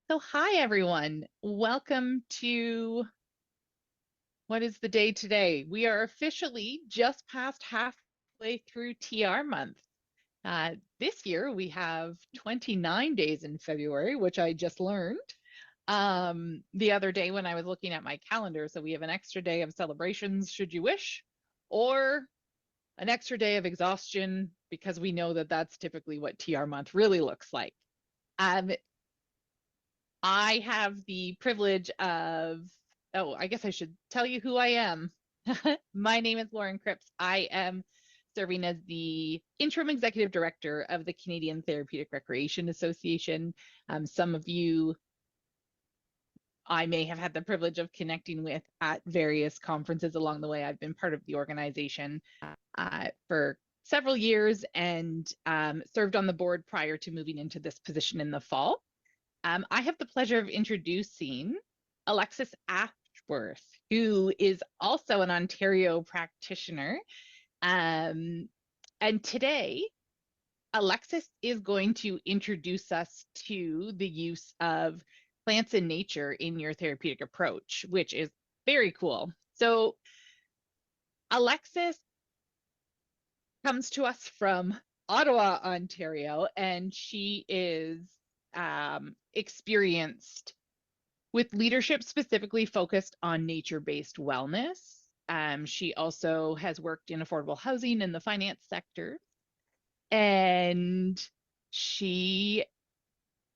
So, hi everyone. Welcome to what is the day today? We are officially just past halfway through TR month. This year we have 29 days in February, which I just learned the other day when I was looking at my calendar. So we have an extra day of celebrations, should you wish, or an extra day of exhaustion because we know that that's typically what TR month really looks like. Um, I have the privilege of, oh, I guess I should tell you who I am. My name is Lauren Cripps. I am serving as the interim executive director of the Canadian Therapeutic Recreation Association. Some of you I may have had the privilege of connecting with at various conferences along the way. I've been part of the organization for several years and served on the board prior to moving into this position in the fall. I have the pleasure of introducing Alexis Ashworth, who is also an Ontario practitioner. Um, and today, Alexis is going to introduce us to the use of plants and nature in your therapeutic approach, which is very cool. So, Alexis comes to us from Ottawa, Ontario, and she is experienced with leadership specifically focused on nature-based wellness. She also has worked in affordable housing in the finance sector, and she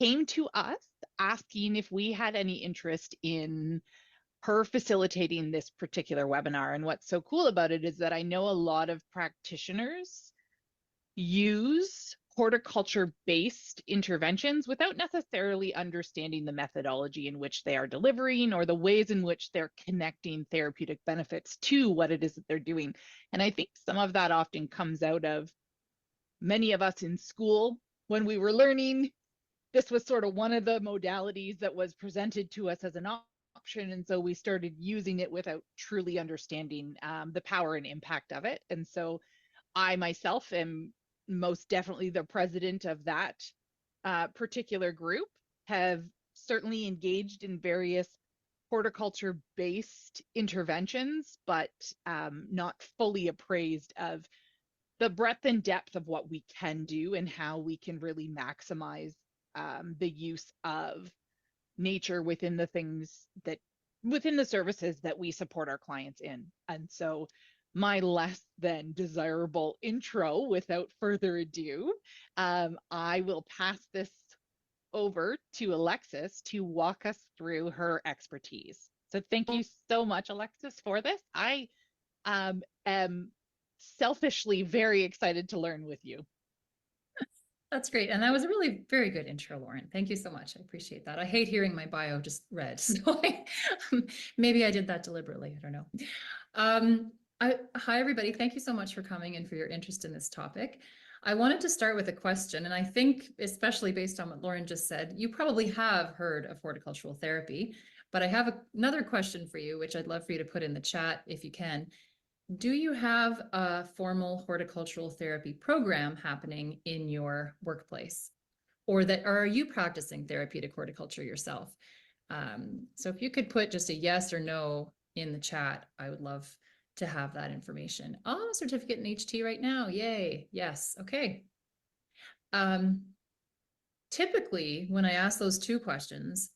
came to us asking if we had any interest in her facilitating this particular webinar. And what's so cool about it is that I know a lot of practitioners use horticulture-based interventions without necessarily understanding the methodology in which they are delivering or the ways in which they're connecting therapeutic benefits to what it is that they're doing. And I think some of that often comes out of many of us in school when we were learning. This was sort of one of the modalities that was presented to us as an option. And so we started using it without truly understanding the power and impact of it. And so I myself am most definitely the president of that particular group, have certainly engaged in various horticulture based interventions, but not fully appraised of the breadth and depth of what we can do and how we can really maximize the use of nature within the things that within the services that we support our clients in. And so my less than desirable intro without further ado, I will pass this over to Alexis to walk us through her expertise. So thank you so much, Alexis, for this. I am selfishly very excited to learn with you. That's great. And that was a really very good intro, Lauren. Thank you so much. I appreciate that. I hate hearing my bio just read. So maybe I did that deliberately. I don't know. Hi, everybody. Thank you so much for coming and for your interest in this topic. I wanted to start with a question, and I think, especially based on what Lauren just said, you probably have heard of horticultural therapy, but I have another question for you, which I'd love for you to put in the chat if you can. Do you have a formal horticultural therapy program happening in your workplace? Or are you practicing therapeutic horticulture yourself? So if you could put just a yes or no in the chat, I would love to have that information. Oh, certificate in HT right now. Yay. Yes. Okay. Typically, when I ask those two questions,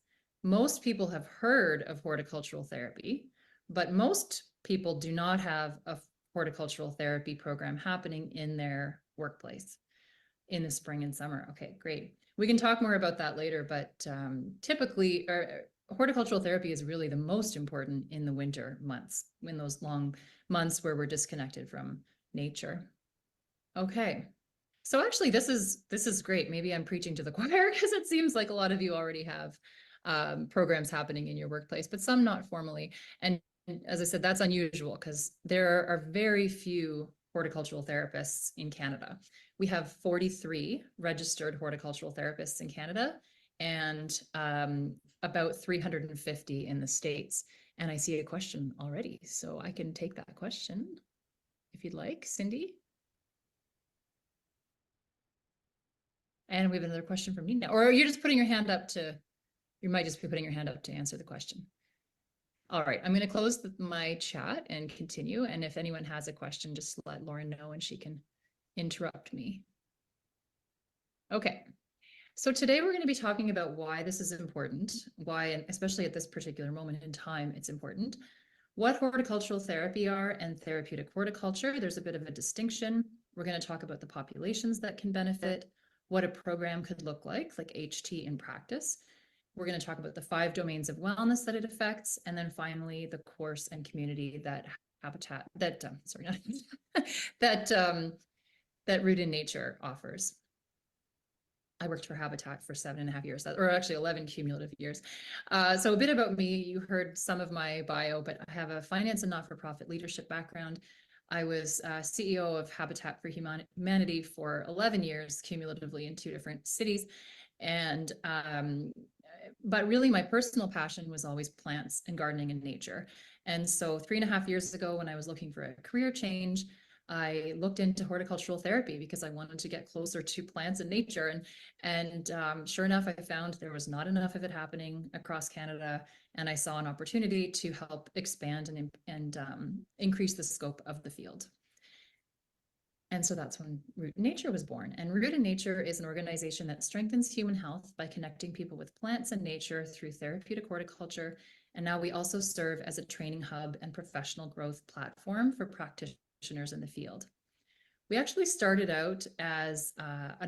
most people have heard of horticultural therapy, but most people do not have a horticultural therapy program happening in their workplace in the spring and summer. Okay, great. We can talk more about that later, but typically horticultural therapy is really the most important in the winter months, in those long months where we're disconnected from nature. Okay. So actually, this is great. Maybe I'm preaching to the choir because it seems like a lot of you already have programs happening in your workplace, but some not formally. And as I said, that's unusual because there are very few horticultural therapists in Canada. We have 43 registered horticultural therapists in Canada and about 350 in the States. And I see a question already, so I can take that question if you'd like, Cindy. And we have another question from Nina. Or you're just putting your hand up to You might just be putting your hand up to answer the question. All right, I'm going to close my chat and continue. And if anyone has a question, just let Lauren know and she can interrupt me. Okay, so today we're going to be talking about why this is important, why, and especially at this particular moment in time, it's important, what horticultural therapy are and therapeutic horticulture. There's a bit of a distinction. We're going to talk about the populations that can benefit, what a program could look like HT in practice. We're going to talk about the 5 domains of wellness that it affects, and then finally the course and community that habitat that that Root in Nature offers. I worked for Habitat for 7.5 years, or actually 11 cumulative years. So a bit about me, you heard some of my bio, but I have a finance and not-for-profit leadership background. I was CEO of Habitat for Humanity for 11 years, cumulatively in 2 different cities. And but really my personal passion was always plants and gardening and nature. And so 3.5 years ago, when I was looking for a career change, I looked into horticultural therapy because I wanted to get closer to plants and nature. And sure enough, I found there was not enough of it happening across Canada. And I saw an opportunity to help expand and increase the scope of the field. And so that's when Root in Nature was born. And Root in Nature is an organization that strengthens human health by connecting people with plants and nature through therapeutic horticulture. And now we also serve as a training hub and professional growth platform for practitioners in the field. We actually started out as a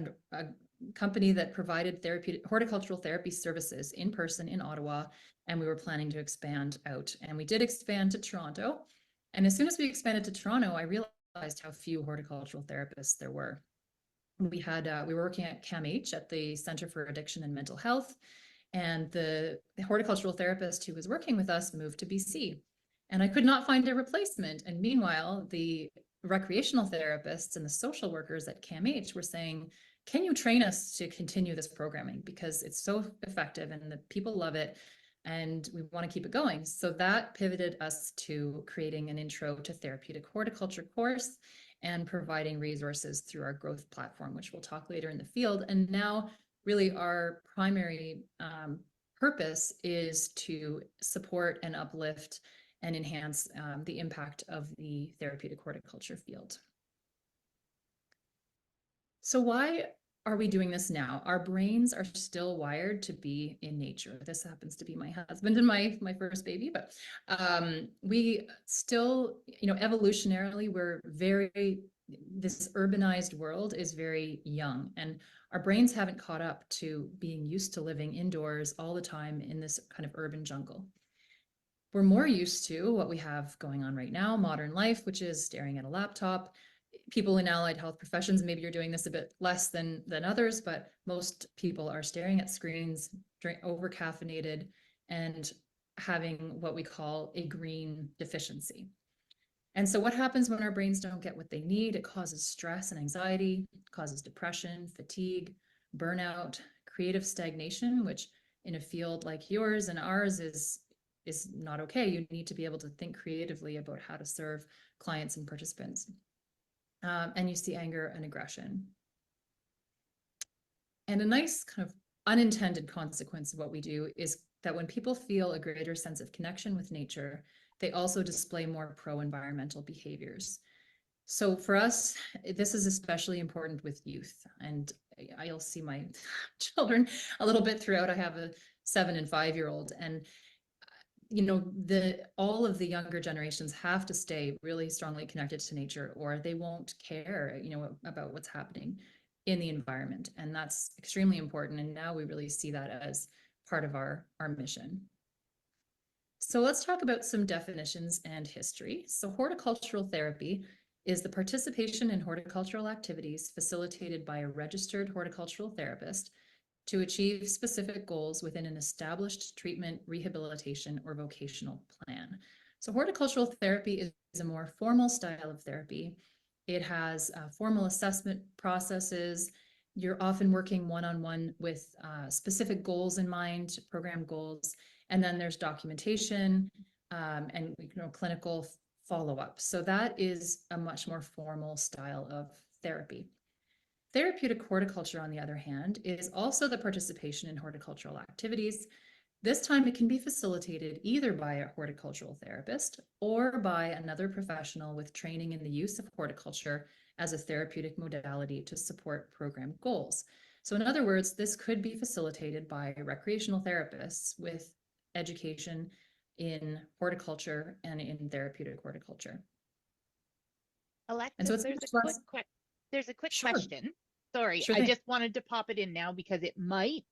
company that provided therapeutic horticultural therapy services in person in Ottawa, and we were planning to expand out. And we did expand to Toronto. And as soon as we expanded to Toronto, I realized how few horticultural therapists there were. We were working at CAMH at the Center for Addiction and Mental Health, and the horticultural therapist who was working with us moved to BC, and I could not find a replacement. And meanwhile, the recreational therapists and the social workers at CAMH were saying, can you train us to continue this programming, because it's so effective and the people love it and we want to keep it going. So that pivoted us to creating an intro to therapeutic horticulture course and providing resources through our growth platform, which we'll talk later in the field. And now really our primary purpose is to support and uplift and enhance the impact of the therapeutic horticulture field. So why are we doing this now? Our brains are still wired to be in nature. This happens to be my husband and my first baby, but we still, evolutionarily, this urbanized world is very young, and our brains haven't caught up to being used to living indoors all the time in this kind of urban jungle. We're more used to what we have going on right now, modern life, which is staring at a laptop. People in allied health professions, maybe you're doing this a bit less than others, but most people are staring at screens, over caffeinated, and having what we call a green deficiency. And so what happens when our brains don't get what they need? It causes stress and anxiety, causes depression, fatigue, burnout, creative stagnation, which in a field like yours and ours is not okay. You need to be able to think creatively about how to serve clients and participants. And you see anger and aggression. And a nice kind of unintended consequence of what we do is that when people feel a greater sense of connection with nature, they also display more pro-environmental behaviors. So for us, this is especially important with youth. And I'll see my children a little bit throughout. I have a 7 and 5-year-old, and all of the younger generations have to stay really strongly connected to nature, or they won't care, about what's happening in the environment. And that's extremely important. And now we really see that as part of our mission. So let's talk about some definitions and history. So horticultural therapy is the participation in horticultural activities facilitated by a registered horticultural therapist to achieve specific goals within an established treatment, rehabilitation, or vocational plan. So horticultural therapy is a more formal style of therapy. It has formal assessment processes. You're often working one-on-one with specific goals in mind, program goals, and then there's documentation and clinical follow-up. So that is a much more formal style of therapy. Therapeutic horticulture, on the other hand, is also the participation in horticultural activities. This time it can be facilitated either by a horticultural therapist or by another professional with training in the use of horticulture as a therapeutic modality to support program goals. So in other words, this could be facilitated by recreational therapists with education in horticulture and in therapeutic horticulture. And so Alexis, it's much less, there's a quick sure, question. Sorry, sure I thing. just wanted to pop it in now because it might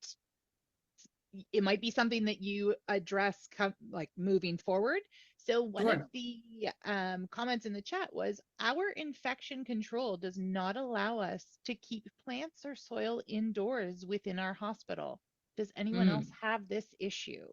be something that you address like moving forward. So one of Sure. the comments in the chat was our infection control does not allow us to keep plants or soil indoors within our hospital. Does anyone else Mm. have this issue?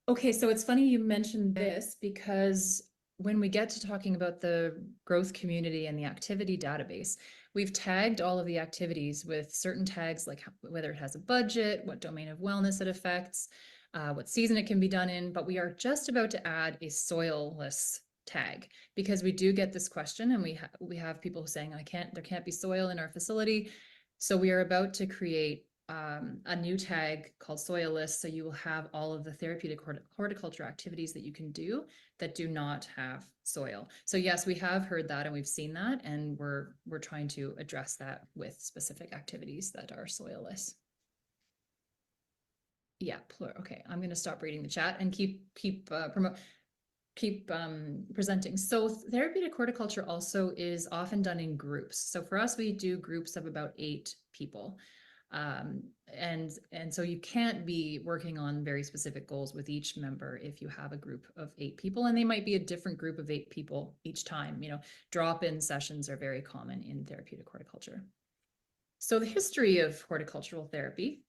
Okay, so it's funny you mentioned this because when we get to talking about the growth community and the activity database, we've tagged all of the activities with certain tags, like whether it has a budget, what domain of wellness it affects, what season it can be done in, but we are just about to add a soilless tag because we do get this question and we have people saying there can't be soil in our facility. So we are about to create a new tag called Soil List. So you will have all of the therapeutic horticulture activities that you can do that do not have soil. So yes, we have heard that and we've seen that, and we're trying to address that with specific activities that are soilless. Yeah, okay. I'm going to stop reading the chat and keep presenting. So therapeutic horticulture also is often done in groups. So for us, we do groups of about 8 people. And so you can't be working on very specific goals with each member if you have a group of 8 people, and they might be a different group of 8 people each time. Drop-in sessions are very common in therapeutic horticulture. So the history of horticultural therapy.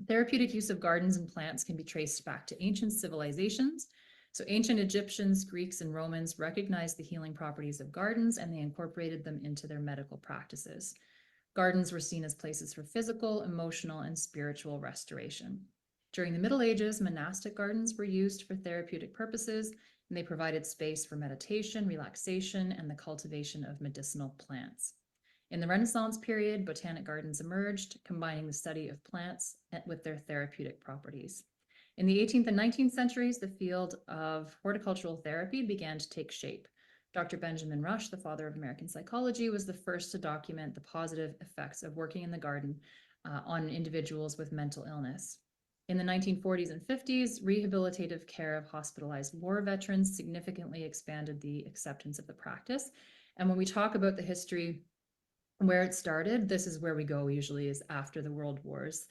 Therapeutic use of gardens and plants can be traced back to ancient civilizations. So ancient Egyptians, Greeks, and Romans recognized the healing properties of gardens, and they incorporated them into their medical practices. Gardens were seen as places for physical, emotional, and spiritual restoration. During the Middle Ages, monastic gardens were used for therapeutic purposes, and they provided space for meditation, relaxation, and the cultivation of medicinal plants. In the Renaissance period, botanic gardens emerged, combining the study of plants with their therapeutic properties. In the 18th and 19th centuries, the field of horticultural therapy began to take shape. Dr. Benjamin Rush, the father of American psychology, was the first to document the positive effects of working in the garden on individuals with mental illness. In the 1940s and 50s, rehabilitative care of hospitalized war veterans significantly expanded the acceptance of the practice. And when we talk about the history where it started, this is where we go usually, is after the World Wars.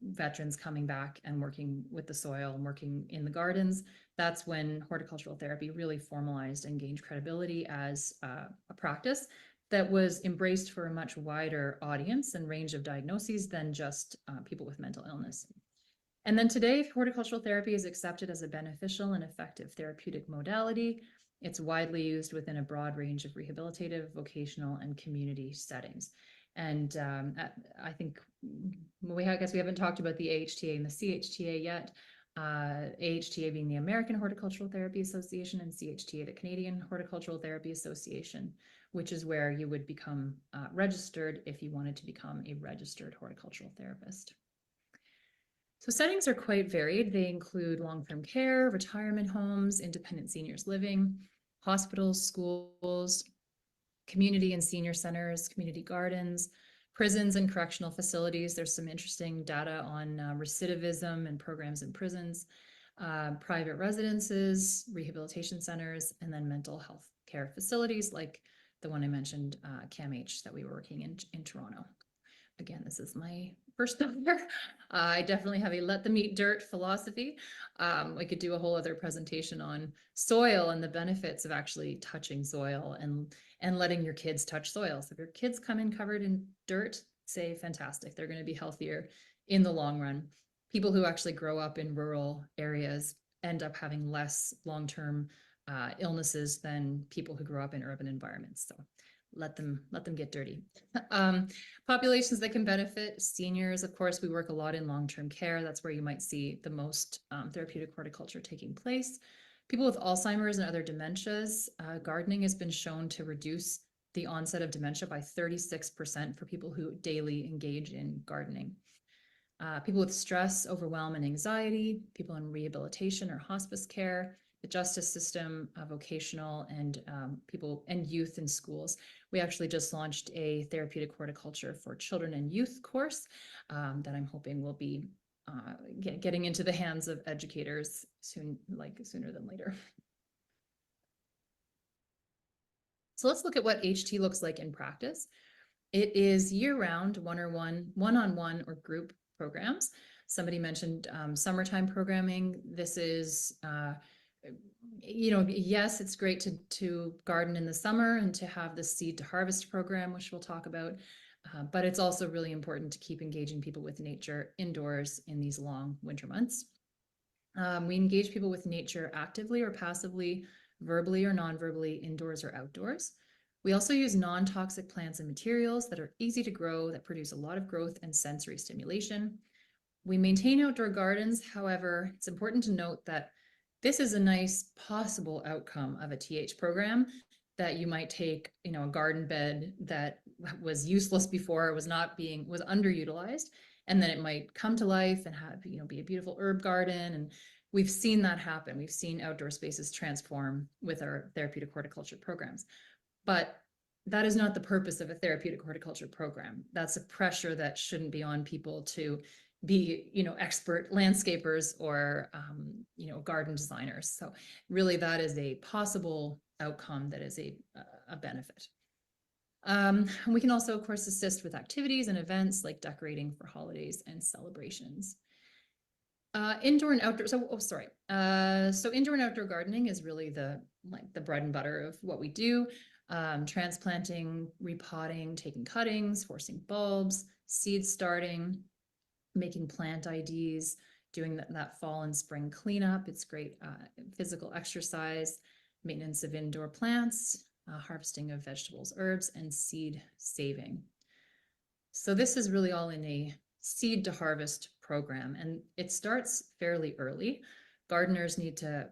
Veterans coming back and working with the soil and working in the gardens. That's when horticultural therapy really formalized and gained credibility as a practice that was embraced for a much wider audience and range of diagnoses than just people with mental illness. And then today, horticultural therapy is accepted as a beneficial and effective therapeutic modality. It's widely used within a broad range of rehabilitative, vocational, and community settings. And I think I guess we haven't talked about the AHTA and the CHTA yet. AHTA being the American Horticultural Therapy Association, and CHTA the Canadian Horticultural Therapy Association, which is where you would become registered if you wanted to become a registered horticultural therapist. So settings are quite varied. They include long-term care, retirement homes, independent seniors living, hospitals, schools, community and senior centers, community gardens, prisons and correctional facilities. There's some interesting data on recidivism and programs in prisons, private residences, rehabilitation centers, and then mental health care facilities like the one I mentioned, CAMH, that we were working in Toronto. Again, this is my first number. I definitely have a let them eat dirt philosophy. I could do a whole other presentation on soil and the benefits of actually touching soil and letting your kids touch soil. So if your kids come in covered in dirt, say fantastic, they're going to be healthier in the long run. People who actually grow up in rural areas end up having less long-term illnesses than people who grow up in urban environments. So let them get dirty. Populations that can benefit: seniors, of course. We work a lot in long-term care. That's where you might see the most therapeutic horticulture taking place. People with Alzheimer's and other dementias. Gardening has been shown to reduce the onset of dementia by 36% for people who daily engage in gardening. people with stress, overwhelm, and anxiety, people in rehabilitation or hospice care, the justice system, vocational, and people and youth in schools. We actually just launched a therapeutic horticulture for children and youth course that I'm hoping will be getting into the hands of educators soon, like sooner than later. So let's look at what HT looks like in practice. It is year-round, one-on-one or group programs. Somebody mentioned summertime programming. This is, yes, it's great to garden in the summer and to have the seed to harvest program, which we'll talk about. But it's also really important to keep engaging people with nature indoors in these long winter months. We engage people with nature actively or passively, verbally or non-verbally, indoors or outdoors. We also use non-toxic plants and materials that are easy to grow, that produce a lot of growth and sensory stimulation. We maintain outdoor gardens. However, it's important to note that this is a nice possible outcome of a TH program, that you might take, a garden bed that was useless before, was underutilized, and then it might come to life and have, be a beautiful herb garden. And we've seen that happen. We've seen outdoor spaces transform with our therapeutic horticulture programs. But that is not the purpose of a therapeutic horticulture program. That's a pressure that shouldn't be on people to be, expert landscapers or, garden designers. So really that is a possible outcome that is a benefit. We can also, of course, assist with activities and events like decorating for holidays and celebrations. Indoor and outdoor. So indoor and outdoor gardening is really the bread and butter of what we do. Transplanting, repotting, taking cuttings, forcing bulbs, seed starting, making plant IDs, doing that fall and spring cleanup. It's great physical exercise, maintenance of indoor plants, harvesting of vegetables, herbs, and seed saving. So this is really all in a seed to harvest program, and it starts fairly early. Gardeners need to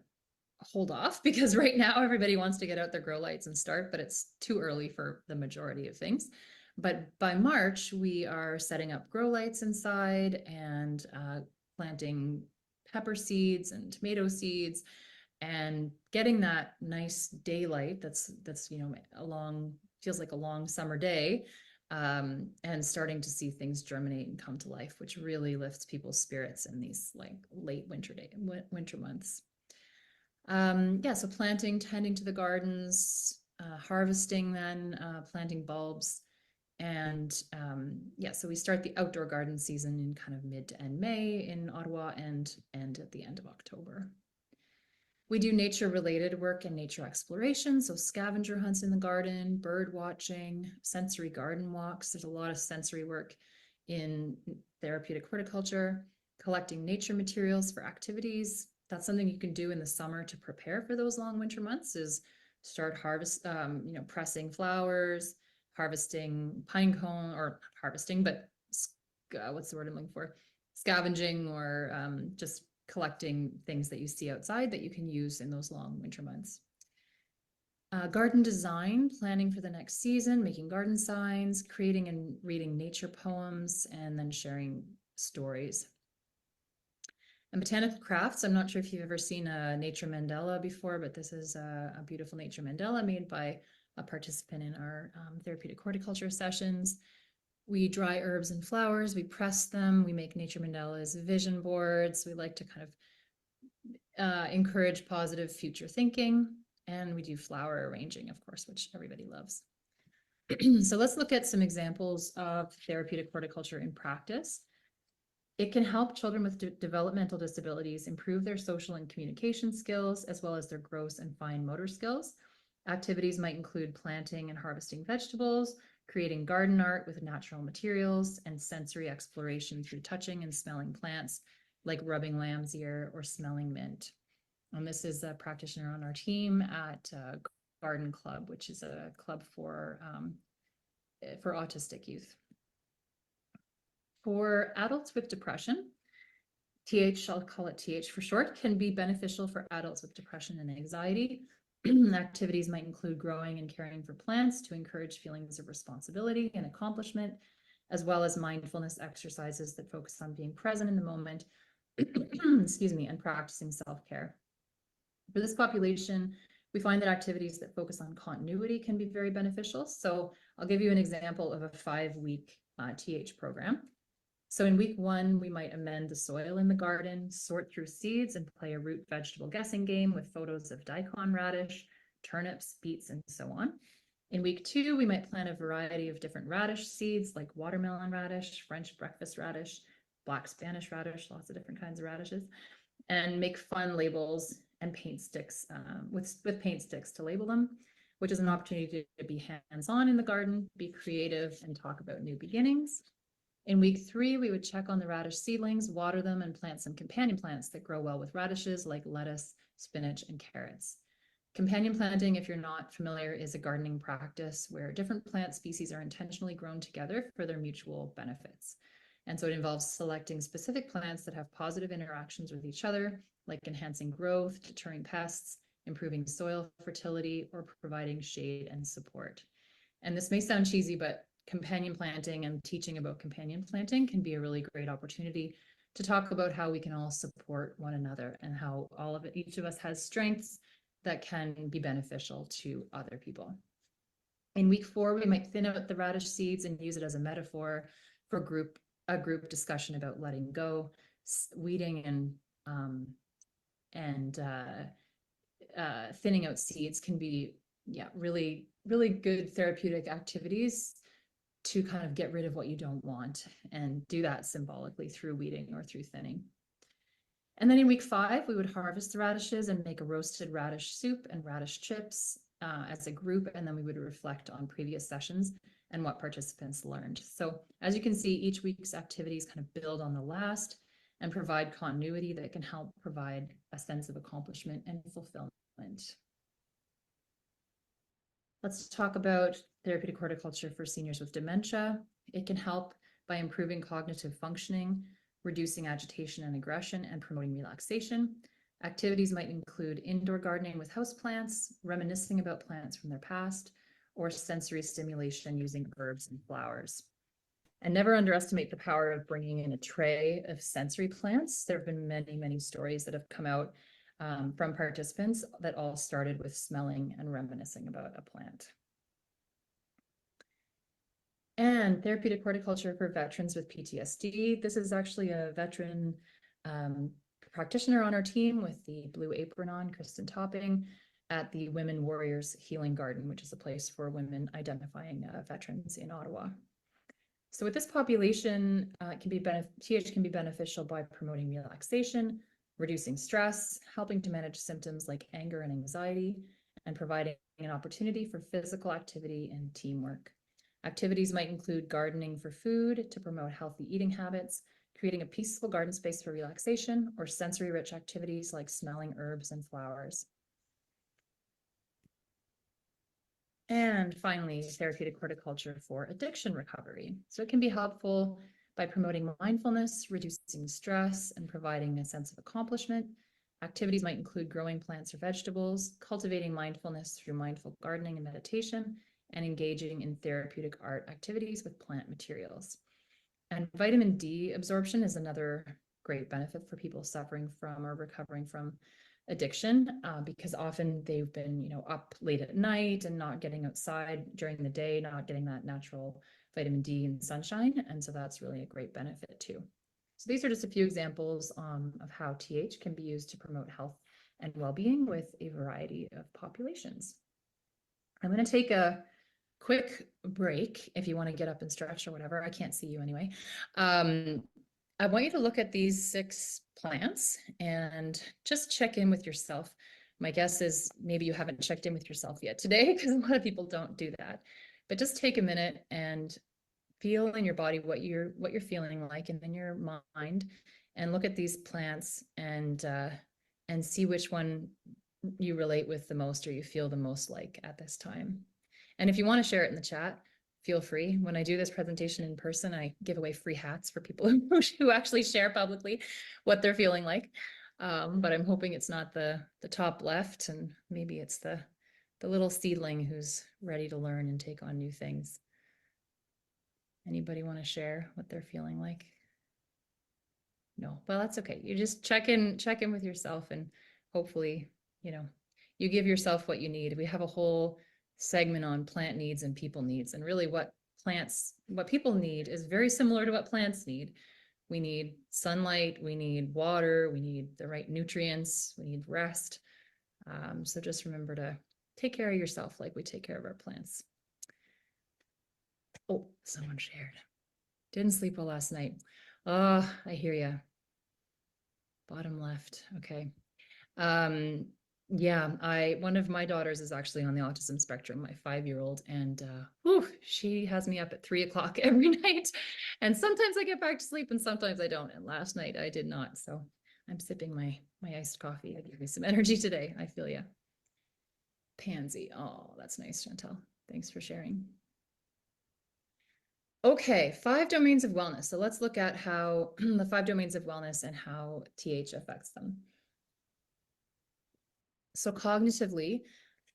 hold off because right now everybody wants to get out their grow lights and start, but it's too early for the majority of things. But by March, we are setting up grow lights inside and planting pepper seeds and tomato seeds and getting that nice daylight that's feels like a long summer day, and starting to see things germinate and come to life, which really lifts people's spirits in these late winter months. So planting, tending to the gardens, harvesting, then planting bulbs. And so we start the outdoor garden season in kind of mid to end May in Ottawa and at the end of October. We do nature-related work and nature exploration, so scavenger hunts in the garden, bird watching, sensory garden walks. There's a lot of sensory work in therapeutic horticulture, collecting nature materials for activities. That's something you can do in the summer to prepare for those long winter months, is start pressing flowers, harvesting pine cone, or harvesting, but what's the word I'm looking for? Scavenging, or just collecting things that you see outside that you can use in those long winter months. Garden design, planning for the next season, making garden signs, creating and reading nature poems, and then sharing stories. And botanical crafts, I'm not sure if you've ever seen a nature mandala before, but this is a beautiful nature mandala made by a participant in our therapeutic horticulture sessions. We dry herbs and flowers, we press them, we make nature mandalas, vision boards. We like to kind of encourage positive future thinking, and we do flower arranging, of course, which everybody loves. So let's look at some examples of therapeutic horticulture in practice. It can help children with developmental disabilities improve their social and communication skills, as well as their gross and fine motor skills. Activities might include planting and harvesting vegetables, creating garden art with natural materials, and sensory exploration through touching and smelling plants, like rubbing lamb's ear or smelling mint. And this is a practitioner on our team at Garden Club, which is a club for autistic youth. For adults with depression, TH, I'll call it TH for short, can be beneficial for adults with depression and anxiety. Activities might include growing and caring for plants to encourage feelings of responsibility and accomplishment, as well as mindfulness exercises that focus on being present in the moment, excuse me, and practicing self-care. For this population, we find that activities that focus on continuity can be very beneficial. So I'll give you an example of a 5-week TH program. So in week 1, we might amend the soil in the garden, sort through seeds, and play a root vegetable guessing game with photos of daikon radish, turnips, beets, and so on. In week 2, we might plant a variety of different radish seeds like watermelon radish, French breakfast radish, black Spanish radish, lots of different kinds of radishes, and make fun labels and paint sticks with paint sticks to label them, which is an opportunity to be hands-on in the garden, be creative, and talk about new beginnings. In week 3, we would check on the radish seedlings, water them, and plant some companion plants that grow well with radishes like lettuce, spinach, and carrots. Companion planting, if you're not familiar, is a gardening practice where different plant species are intentionally grown together for their mutual benefits. And so it involves selecting specific plants that have positive interactions with each other, like enhancing growth, deterring pests, improving soil fertility, or providing shade and support. And this may sound cheesy, but companion planting and teaching about companion planting can be a really great opportunity to talk about how we can all support one another and how each of us has strengths that can be beneficial to other people. In week 4, we might thin out the radish seeds and use it as a metaphor for a group discussion about letting go, weeding, and thinning out seeds can be really, really good therapeutic activities to kind of get rid of what you don't want, and do that symbolically through weeding or through thinning. And then in week 5, we would harvest the radishes and make a roasted radish soup and radish chips as a group, and then we would reflect on previous sessions and what participants learned. So as you can see, each week's activities kind of build on the last and provide continuity that can help provide a sense of accomplishment and fulfillment. Let's talk about therapeutic horticulture for seniors with dementia. It can help by improving cognitive functioning, reducing agitation and aggression, and promoting relaxation. Activities might include indoor gardening with houseplants, reminiscing about plants from their past, or sensory stimulation using herbs and flowers. And never underestimate the power of bringing in a tray of sensory plants. There have been many, many stories that have come out from participants that all started with smelling and reminiscing about a plant. And therapeutic horticulture for veterans with PTSD. This is actually a veteran practitioner on our team with the blue apron on, Kristen Topping, at the Women Warriors Healing Garden, which is a place for women identifying veterans in Ottawa. So with this population, TH can be beneficial by promoting relaxation, reducing stress, helping to manage symptoms like anger and anxiety, and providing an opportunity for physical activity and teamwork. Activities might include gardening for food to promote healthy eating habits, creating a peaceful garden space for relaxation, or sensory-rich activities like smelling herbs and flowers. And finally, therapeutic horticulture for addiction recovery. So it can be helpful by promoting mindfulness, reducing stress, and providing a sense of accomplishment. Activities might include growing plants or vegetables, cultivating mindfulness through mindful gardening and meditation, and engaging in therapeutic art activities with plant materials. And vitamin D absorption is another great benefit for people suffering from or recovering from addiction, because often they've been, up late at night and not getting outside during the day, not getting that natural vitamin D and sunshine. And so that's really a great benefit too. So these are just a few examples of how TH can be used to promote health and well-being with a variety of populations. I'm going to take a quick break if you want to get up and stretch or whatever. I can't see you anyway. I want you to look at these 6 plants and just check in with yourself. My guess is maybe you haven't checked in with yourself yet today, because a lot of people don't do that. But just take a minute and feel in your body what you're feeling like, and in your mind, and look at these plants and see which one you relate with the most or you feel the most like at this time. And if you want to share it in the chat, feel free. When I do this presentation in person, I give away free hats for people who actually share publicly what they're feeling like. But I'm hoping it's not the top left, and maybe it's the little seedling who's ready to learn and take on new things. Anybody want to share what they're feeling like? No, well, that's okay. You just check in with yourself, and hopefully, you know, you give yourself what you need. We have a whole segment on plant needs and people needs, and really what people need is very similar to what plants need. We need sunlight, we need water, we need the right nutrients, we need rest. So just remember to take care of yourself like we take care of our plants. Oh, someone shared. Didn't sleep well last night. Oh, I hear you. Bottom left. Okay. Um, yeah, one of my daughters is actually on the autism spectrum, my 5-year-old, and she has me up at 3 o'clock every night. And sometimes I get back to sleep and sometimes I don't. And last night I did not. So I'm sipping my iced coffee. I give me some energy today. I feel you. Pansy. Oh, that's nice, Chantel. Thanks for sharing. Okay, 5 domains of wellness. So let's look at how the 5 domains of wellness and how TH affects them. So cognitively,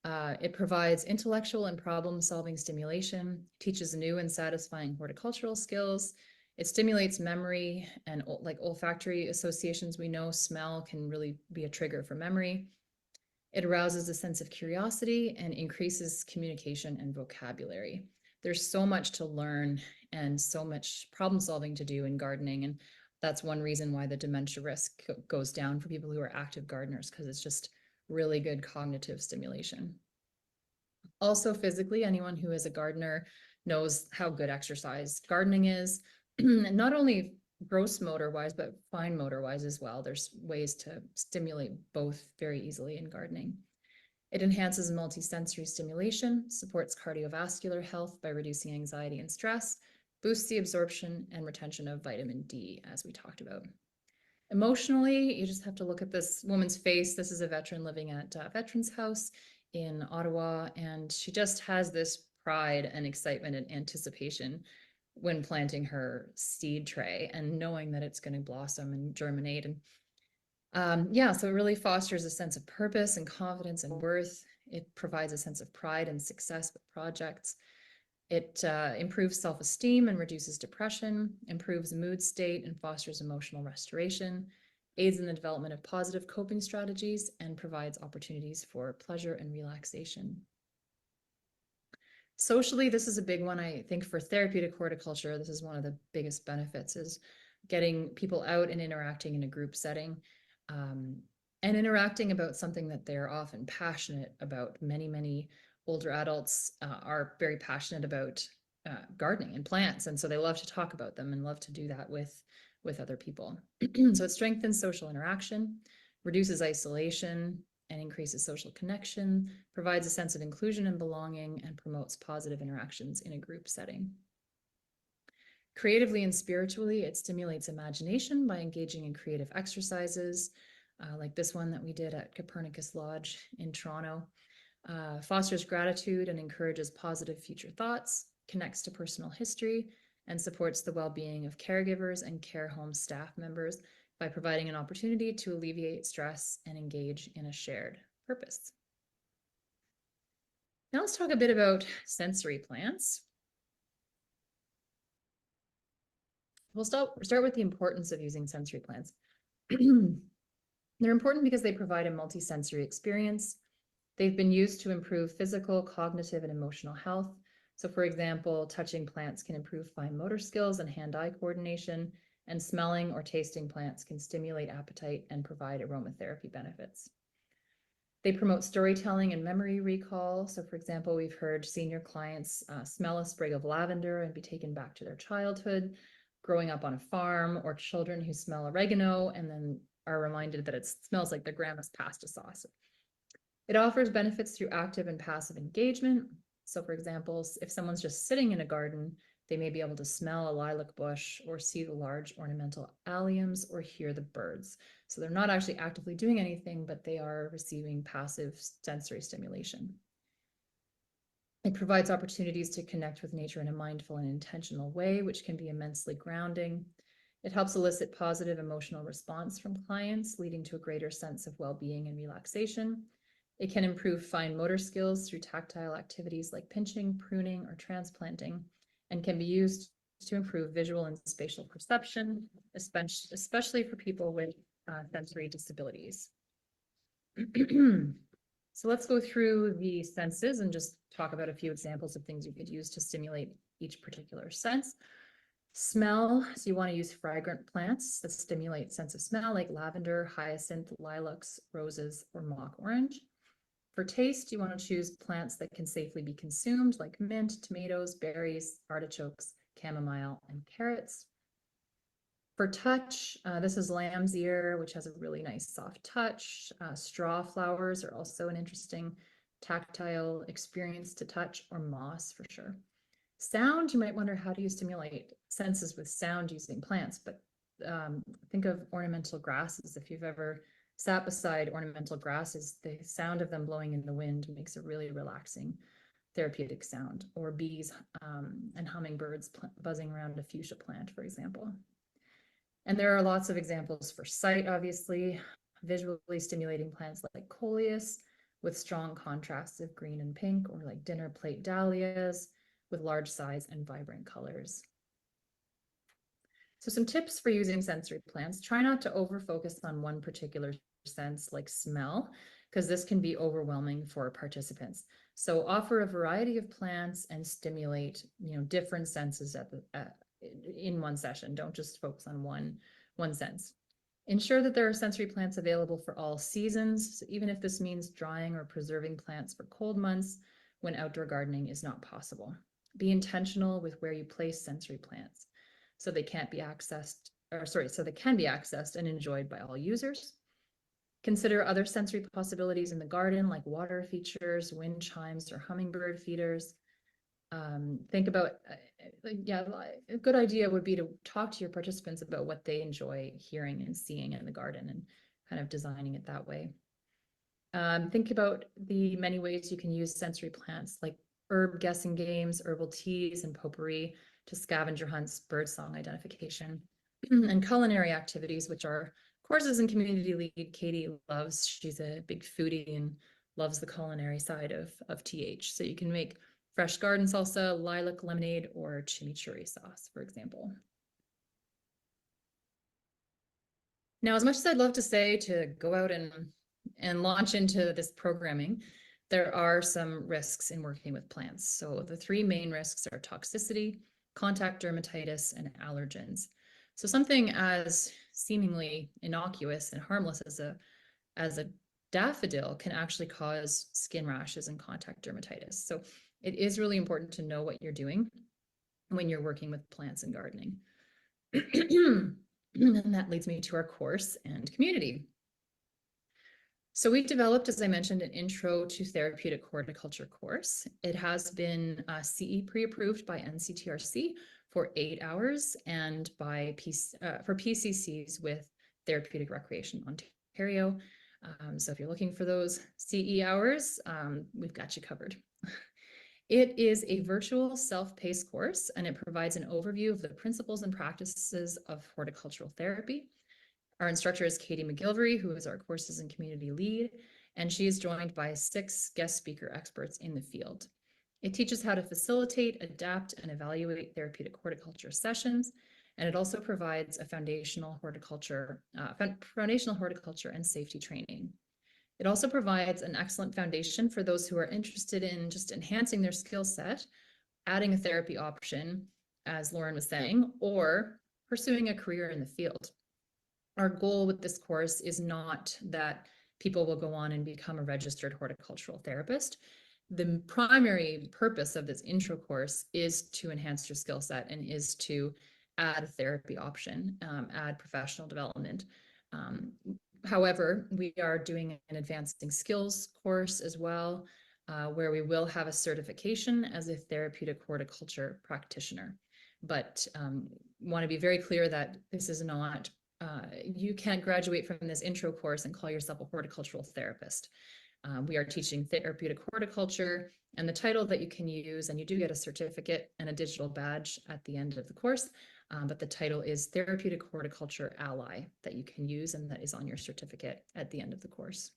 it provides intellectual and problem-solving stimulation, teaches new and satisfying horticultural skills. It stimulates memory and like olfactory associations. We know smell can really be a trigger for memory. It arouses a sense of curiosity and increases communication and vocabulary. There's so much to learn and so much problem solving to do in gardening. And that's one reason why the dementia risk goes down for people who are active gardeners, because it's just really good cognitive stimulation. Also, physically, anyone who is a gardener knows how good exercise gardening is, not only gross motor wise, but fine motor wise as well. There's ways to stimulate both very easily in gardening. It enhances multisensory stimulation, supports cardiovascular health by reducing anxiety and stress, boosts the absorption and retention of vitamin D, as we talked about. Emotionally, you just have to look at this woman's face. This is a veteran living at Veterans House in Ottawa, and she just has this pride and excitement and anticipation when planting her seed tray and knowing that it's going to blossom and germinate. And yeah, so it really fosters a sense of purpose and confidence and worth. It provides a sense of pride and success with projects. It improves self-esteem and reduces depression, improves mood state and fosters emotional restoration, aids in the development of positive coping strategies, and provides opportunities for pleasure and relaxation. Socially, this is a big one. I think for therapeutic horticulture, this is one of the biggest benefits, is getting people out and interacting in a group setting, and interacting about something that they're often passionate about. Many older adults are very passionate about gardening and plants, and so they love to talk about them and love to do that with other people. So it strengthens social interaction, reduces isolation, and increases social connection, provides a sense of inclusion and belonging, and promotes positive interactions in a group setting. Creatively and spiritually, it stimulates imagination by engaging in creative exercises, like this one that we did at Copernicus Lodge in Toronto. Fosters gratitude and encourages positive future thoughts, connects to personal history, and supports the well-being of caregivers and care home staff members by providing an opportunity to alleviate stress and engage in a shared purpose. Now let's talk a bit about sensory plants. We'll start with the importance of using sensory plants. They're important because they provide a multisensory experience. They've been used to improve physical, cognitive, and emotional health. So for example, touching plants can improve fine motor skills and hand-eye coordination, and smelling or tasting plants can stimulate appetite and provide aromatherapy benefits. They promote storytelling and memory recall. So for example, we've heard senior clients smell a sprig of lavender and be taken back to their childhood, growing up on a farm, or children who smell oregano and then are reminded that it smells like their grandma's pasta sauce. It offers benefits through active and passive engagement. So for example, if someone's just sitting in a garden, they may be able to smell a lilac bush or see the large ornamental alliums or hear the birds. So they're not actually actively doing anything, but they are receiving passive sensory stimulation. It provides opportunities to connect with nature in a mindful and intentional way, which can be immensely grounding. It helps elicit positive emotional response from clients, leading to a greater sense of well-being and relaxation. It can improve fine motor skills through tactile activities like pinching, pruning, or transplanting, and can be used to improve visual and spatial perception, especially for people with sensory disabilities. So let's go through the senses and just talk about a few examples of things you could use to stimulate each particular sense. Smell, so you want to use fragrant plants that stimulate sense of smell, like lavender, hyacinth, lilacs, roses, or mock orange. For taste, you want to choose plants that can safely be consumed, like mint, tomatoes, berries, artichokes, chamomile, and carrots. For touch, this is lamb's ear, which has a really nice soft touch. Straw flowers are also an interesting tactile experience to touch, or moss for sure. Sound, you might wonder, how do you stimulate senses with sound using plants? But think of ornamental grasses. If you've ever sat beside ornamental grasses, the sound of them blowing in the wind makes a really relaxing therapeutic sound. Or bees and hummingbirds buzzing around a fuchsia plant, for example. And there are lots of examples for sight, obviously. Visually stimulating plants like coleus with strong contrasts of green and pink, or like dinner plate dahlias with large size and vibrant colors. So some tips for using sensory plants: try not to over-focus on one particular sense like smell, because this can be overwhelming for participants. So offer a variety of plants and stimulate, different senses in one session. Don't just focus on one sense. Ensure that there are sensory plants available for all seasons, so even if this means drying or preserving plants for cold months when outdoor gardening is not possible. Be intentional with where you place sensory plants so they can be accessed and enjoyed by all users. Consider other sensory possibilities in the garden, like water features, wind chimes, or hummingbird feeders. Think about, a good idea would be to talk to your participants about what they enjoy hearing and seeing in the garden, and kind of designing it that way. Think about the many ways you can use sensory plants, like herb guessing games, herbal teas, and potpourri to scavenger hunts, birdsong identification, and culinary activities, which are courses and community lead. Katie loves, she's a big foodie and loves the culinary side of TH. So you can make fresh garden salsa, lilac lemonade, or chimichurri sauce, for example. Now, as much as I'd love to say to go out and launch into this programming, there are some risks in working with plants. So the three main risks are toxicity, contact dermatitis, and allergens. So something as seemingly innocuous and harmless as a daffodil can actually cause skin rashes and contact dermatitis. So it is really important to know what you're doing when you're working with plants and gardening. And that leads me to our course and community. So we developed, as I mentioned, an Intro to Therapeutic Horticulture course. It has been CE pre-approved by NCTRC for 8 hours, and for PCCs with Therapeutic Recreation Ontario. So if you're looking for those CE hours, we've got you covered. It is a virtual self-paced course, and it provides an overview of the principles and practices of horticultural therapy. Our instructor is Katie McGilvery, who is our courses and community lead, and she is joined by 6 guest speaker experts in the field. It teaches how to facilitate, adapt, and evaluate therapeutic horticulture sessions, and it also provides a foundational horticulture and safety training. It also provides an excellent foundation for those who are interested in just enhancing their skill set, adding a therapy option, as Lauren was saying, or pursuing a career in the field. Our goal with this course is not that people will go on and become a registered horticultural therapist. The primary purpose of this intro course is to enhance your skill set and is to add a therapy option, add professional development. However, we are doing an advancing skills course as well, where we will have a certification as a therapeutic horticulture practitioner. But want to be very clear that this is not, you can't graduate from this intro course and call yourself a horticultural therapist. We are teaching therapeutic horticulture, and the title that you can use, and you do get a certificate and a digital badge at the end of the course, but the title is Therapeutic Horticulture Ally that you can use, and that is on your certificate at the end of the course.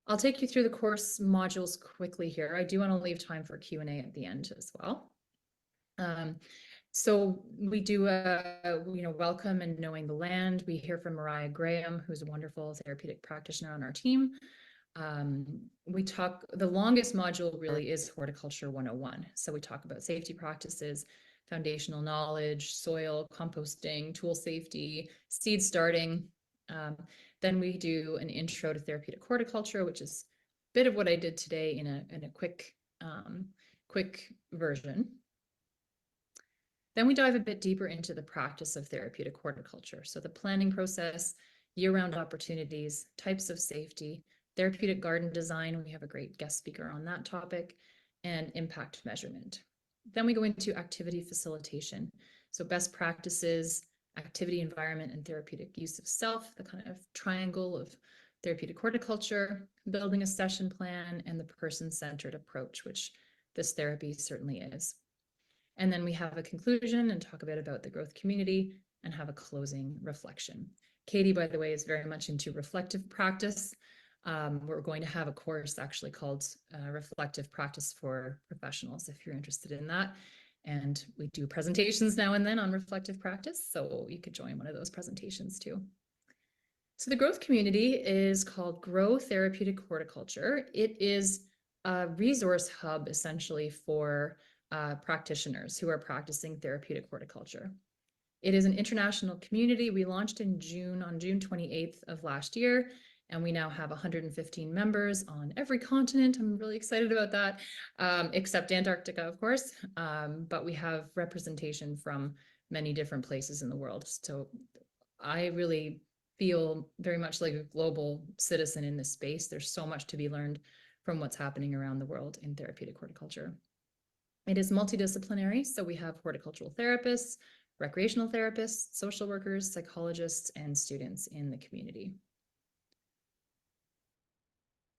I'll take you through the course modules quickly here. I do want to leave time for Q&A at the end as well. So we do welcome and knowing the land. We hear from Mariah Graham, who's a wonderful therapeutic practitioner on our team. The longest module really is Horticulture 101. So we talk about safety practices, foundational knowledge, soil, composting, tool safety, seed starting. Then we do an intro to therapeutic horticulture, which is a bit of what I did today in a quick version. Then we dive a bit deeper into the practice of therapeutic horticulture. So the planning process, year-round opportunities, types of safety, therapeutic garden design. We have a great guest speaker on that topic, and impact measurement. Then we go into activity facilitation. So best practices, activity environment, and therapeutic use of self, the kind of triangle of therapeutic horticulture, building a session plan, and the person-centered approach, which this therapy certainly is. And then we have a conclusion and talk a bit about the growth community and have a closing reflection. Katie, by the way, is very much into reflective practice. We're going to have a course actually called Reflective Practice for Professionals, if you're interested in that. And we do presentations now and then on reflective practice, so you could join one of those presentations too. So the growth community is called Grow Therapeutic Horticulture. It is a resource hub essentially for practitioners who are practicing therapeutic horticulture. It is an international community. We launched on June 28th of last year, and we now have 115 members on every continent. I'm really excited about that, except Antarctica, of course. But we have representation from many different places in the world. So I really feel very much like a global citizen in this space. There's so much to be learned from what's happening around the world in therapeutic horticulture. It is multidisciplinary, so we have horticultural therapists, recreational therapists, social workers, psychologists, and students in the community.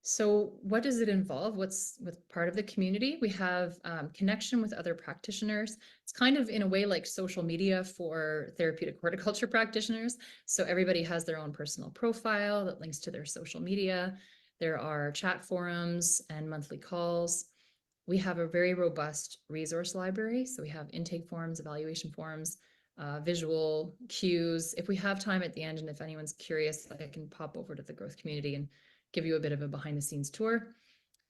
So what does it involve? What's part of the community? We have connection with other practitioners. It's kind of in a way like social media for therapeutic horticulture practitioners. So everybody has their own personal profile that links to their social media. There are chat forums and monthly calls. We have a very robust resource library. So we have intake forms, evaluation forms, visual cues. If we have time at the end, and if anyone's curious, I can pop over to the growth community and give you a bit of a behind the scenes tour.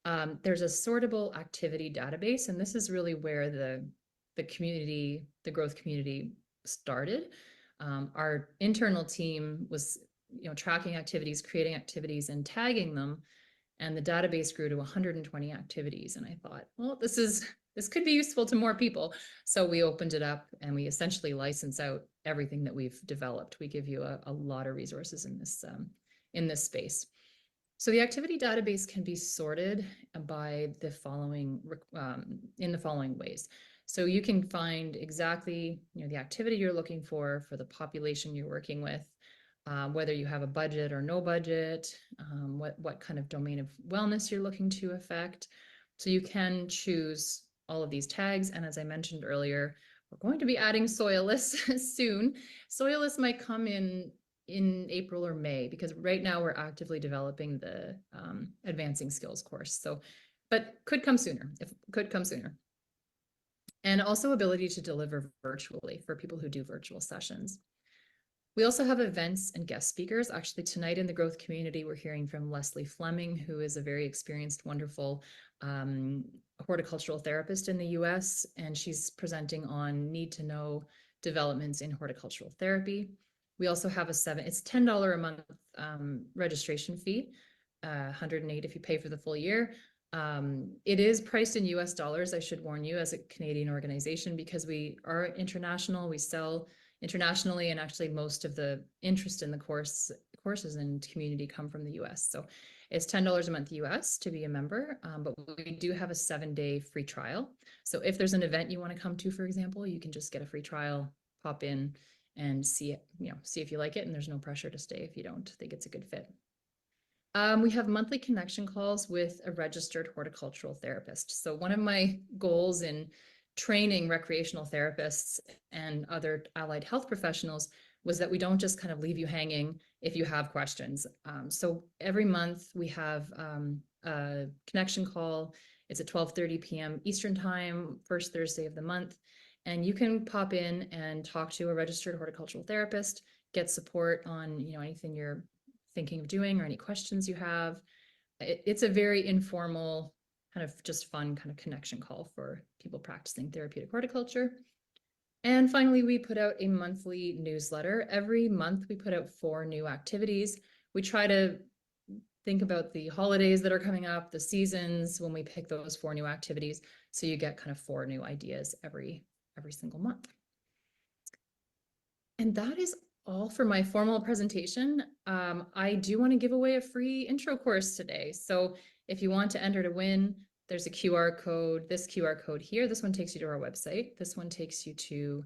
There's a sortable activity database, and this is really where the community, the growth community started. Our internal team was tracking activities, creating activities, and tagging them. And the database grew to 120 activities. And I thought, well, this could be useful to more people. So we opened it up and we essentially license out everything that we've developed. We give you a lot of resources in this space. So the activity database can be sorted by the following in the following ways. So you can find exactly the activity you're looking for the population you're working with. Whether you have a budget or no budget, what kind of domain of wellness you're looking to affect. So you can choose all of these tags. And as I mentioned earlier, we're going to be adding soil lists soon. Soil lists might come in April or May, because right now we're actively developing the advancing skills course. So, but could come sooner, And also ability to deliver virtually for people who do virtual sessions. We also have events and guest speakers. Actually, tonight in the growth community, we're hearing from Leslie Fleming, who is a very experienced, wonderful horticultural therapist in the US, and she's presenting on need to know developments in horticultural therapy. We also have it's $10 a month registration fee, 108 if you pay for the full year. It is priced in US dollars, I should warn you, as a Canadian organization, because we are international, we sell internationally, and actually most of the interest in the courses and community come from the US. So it's $10 a month US to be a member, but we do have a 7-day free trial. So if there's an event you want to come to, for example, you can just get a free trial, pop in and see if you like it, and there's no pressure to stay if you don't think it's a good fit. We have monthly connection calls with a registered horticultural therapist. So one of my goals in training recreational therapists and other allied health professionals was that we don't just kind of leave you hanging if you have questions. So every month we have a connection call. It's at 12:30 p.m. Eastern time, first Thursday of the month. And you can pop in and talk to a registered horticultural therapist, get support on, anything you're thinking of doing or any questions you have. It's a very informal, kind of just fun kind of connection call for people practicing therapeutic horticulture. And finally, we put out a monthly newsletter. Every month, we put out 4 new activities. We try to think about the holidays that are coming up, the seasons when we pick those 4 new activities. So you get kind of 4 new ideas every single month. And that is all for my formal presentation. I do want to give away a free intro course today. So if you want to enter to win, there's a QR code, this QR code here. This one takes you to our website. This one takes you to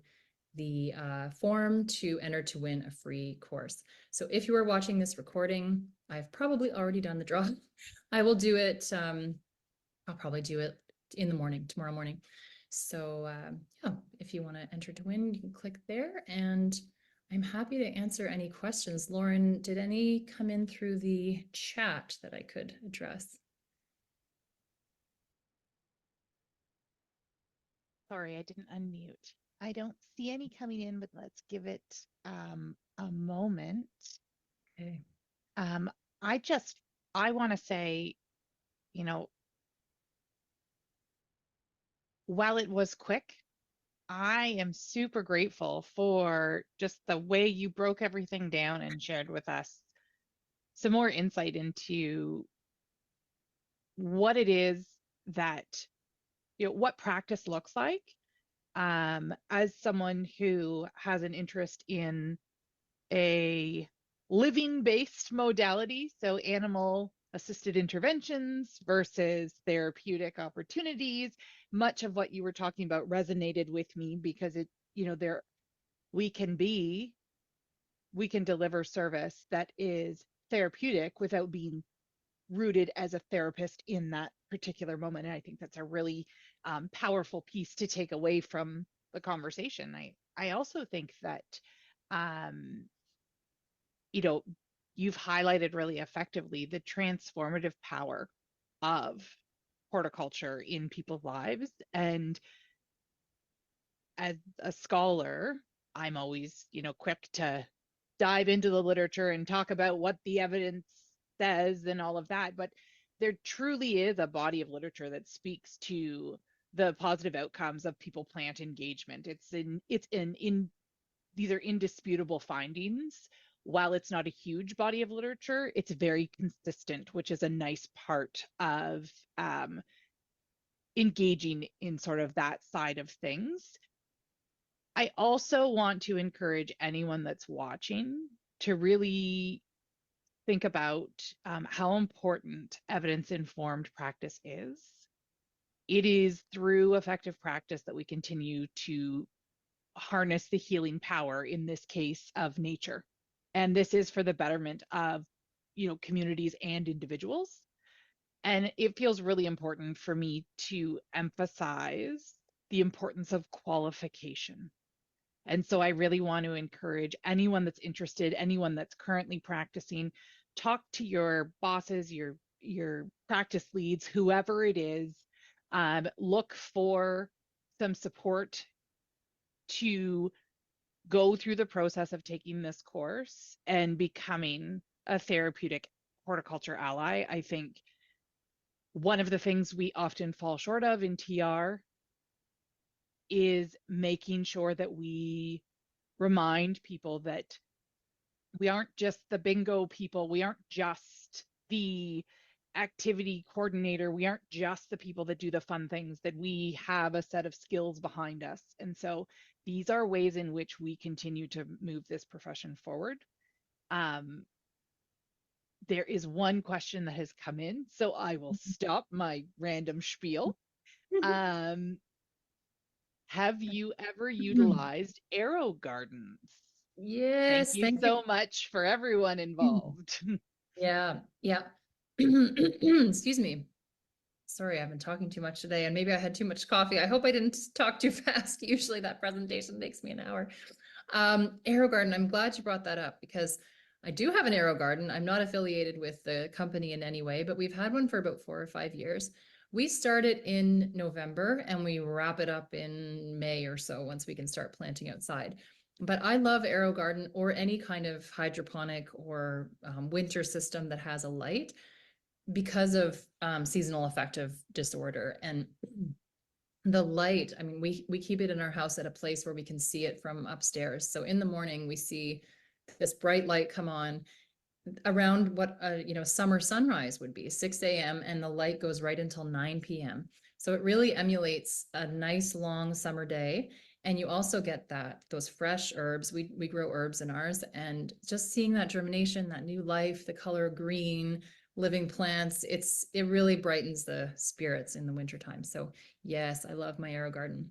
the form to enter to win a free course. So if you are watching this recording, I've probably already done the draw. I will do it. I'll probably do it in the morning, tomorrow morning. So yeah, if you want to enter to win, you can click there, and I'm happy to answer any questions. Lauren, did any come in through the chat that I could address? Sorry, I didn't unmute. I don't see any coming in, but let's give it a moment. Okay. Um, I want to say, you know, while it was quick, I am super grateful for just the way you broke everything down and shared with us some more insight into what it is that, what practice looks like. As someone who has an interest in a living based modality, so animal assisted interventions versus therapeutic opportunities, much of what you were talking about resonated with me because there we can be, we can deliver service that is therapeutic without being rooted as a therapist in that particular moment. And I think that's a really powerful piece to take away from the conversation. I also think that um, you know, you've highlighted really effectively the transformative power of horticulture in people's lives. And as a scholar, I'm always, quick to dive into the literature and talk about what the evidence says and all of that. But there truly is a body of literature that speaks to the positive outcomes of people plant engagement. These are indisputable findings. While it's not a huge body of literature, it's very consistent, which is a nice part of engaging in sort of that side of things. I also want to encourage anyone that's watching to really think about how important evidence informed practice is. It is through effective practice that we continue to harness the healing power, in this case, of nature. And this is for the betterment of, communities and individuals. And it feels really important for me to emphasize the importance of qualification. And so I really want to encourage anyone that's interested, anyone that's currently practicing, talk to your bosses, your practice leads, whoever it is. Look for some support to go through the process of taking this course and becoming a therapeutic horticulture ally. I think one of the things we often fall short of in TR is making sure that we remind people that we aren't just the bingo people, we aren't just the activity coordinator, we aren't just the people that do the fun things, that we have a set of skills behind us. And so these are ways in which we continue to move this profession forward. There is one question that has come in, so I will stop my random spiel. Um, have you ever utilized arrow gardens? Thank Yes, you thank you. so much for everyone involved. Yeah, yeah. Excuse me. Sorry, I've been talking too much today, and maybe I had too much coffee. I hope I didn't talk too fast. Usually that presentation takes me an hour. Arrow garden, I'm glad you brought that up because I do have an arrow garden. I'm not affiliated with the company in any way, but we've had one for about 4 or 5 years. We start it in November and we wrap it up in May or so once we can start planting outside. But I love AeroGarden or any kind of hydroponic or winter system that has a light because of seasonal affective disorder. And the light, I mean, we keep it in our house at a place where we can see it from upstairs. So in the morning, we see this bright light come on around what a summer sunrise would be, 6 a.m., and the light goes right until 9 p.m. So it really emulates a nice long summer day. And you also get those fresh herbs. We grow herbs in ours, and just seeing that germination, that new life, the color green, living plants, it really brightens the spirits in the wintertime. So yes, I love my AeroGarden.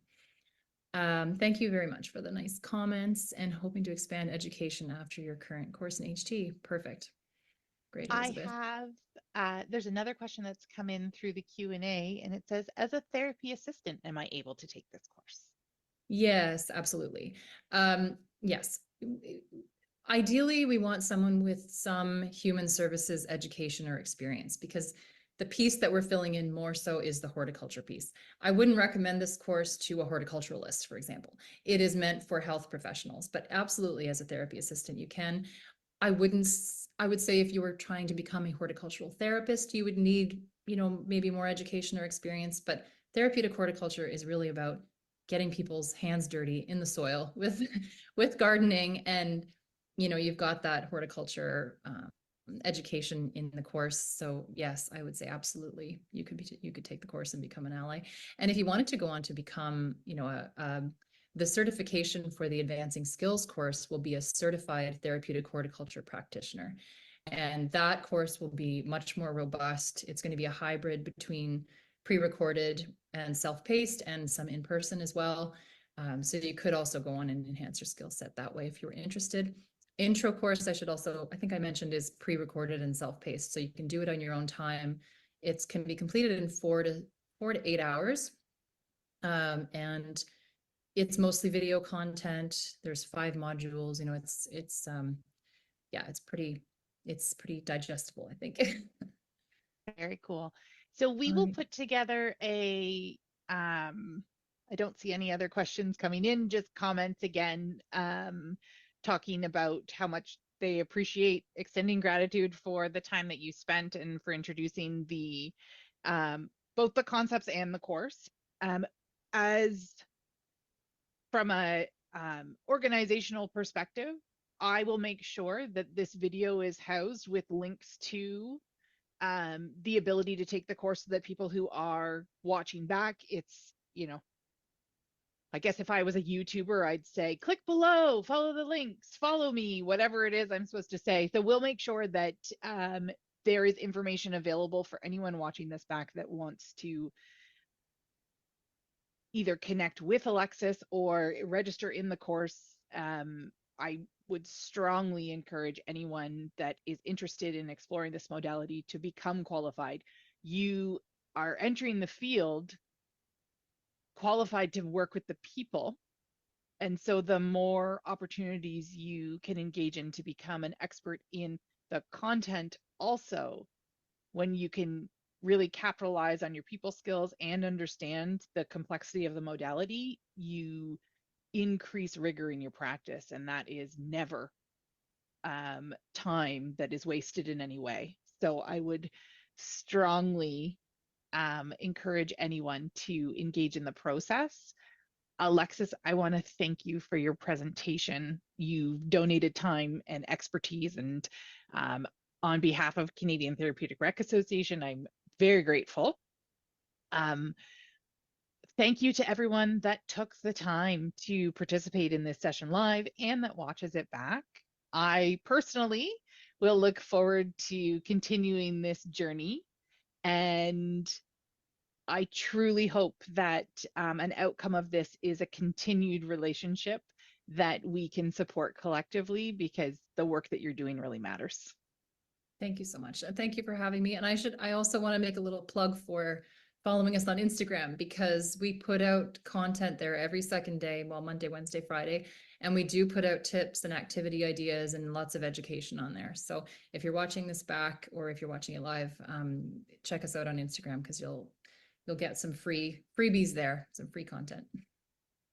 Thank you very much for the nice comments and hoping to expand education after your current course in HT. Perfect. Great, I Elizabeth. have, there's another question that's come in through the Q&A, and it says, as a therapy assistant, am I able to take this course? Yes, absolutely. Yes. Ideally, we want someone with some human services education or experience because the piece that we're filling in more so is the horticulture piece. I wouldn't recommend this course to a horticulturalist, for example. It is meant for health professionals, but absolutely as a therapy assistant, you can. I wouldn't, I would say if you were trying to become a horticultural therapist, you would need, maybe more education or experience, but therapeutic horticulture is really about getting people's hands dirty in the soil with with gardening, and you've got that horticulture education in the course. So yes, I would say absolutely you could take the course and become an ally. And if you wanted to go on to become the certification for the advancing skills course will be a certified therapeutic horticulture practitioner, and that course will be much more robust. It's going to be a hybrid between pre-recorded and self-paced and some in-person as well. So you could also go on and enhance your skill set that way if you were interested. Intro course, I think I mentioned, is pre-recorded and self-paced. So you can do it on your own time. It can be completed in 4 to 8 hours. And it's mostly video content. There's 5 modules, yeah, it's pretty digestible, I think. Very cool. So we All will right. put together I don't see any other questions coming in, just comments again, talking about how much they appreciate extending gratitude for the time that you spent and for introducing both the concepts and the course. As from a organizational perspective, I will make sure that this video is housed with links to the ability to take the course so that people who are watching back, I guess if I was a YouTuber, I'd say click below, follow the links, follow me, whatever it is I'm supposed to say. So we'll make sure that there is information available for anyone watching this back that wants to either connect with Alexis or register in the course. I would strongly encourage anyone that is interested in exploring this modality to become qualified. You are entering the field qualified to work with the people. And so the more opportunities you can engage in to become an expert in the content, also, when you can really capitalize on your people skills and understand the complexity of the modality, you increase rigor in your practice. And that is never time that is wasted in any way. So I would strongly encourage anyone to engage in the process. Alexis, I want to thank you for your presentation. You've donated time and expertise, and on behalf of Canadian Therapeutic Rec Association, I'm very grateful. Thank you to everyone that took the time to participate in this session live and that watches it back. I personally will look forward to continuing this journey, and I truly hope that an outcome of this is a continued relationship that we can support collectively, because the work that you're doing really matters. Thank you so much. And thank you for having me. And I also want to make a little plug for following us on Instagram, because we put out content there every second day, well, Monday, Wednesday, Friday, and we do put out tips and activity ideas and lots of education on there. So if you're watching this back or if you're watching it live, check us out on Instagram, because you'll get some freebies there, some free content.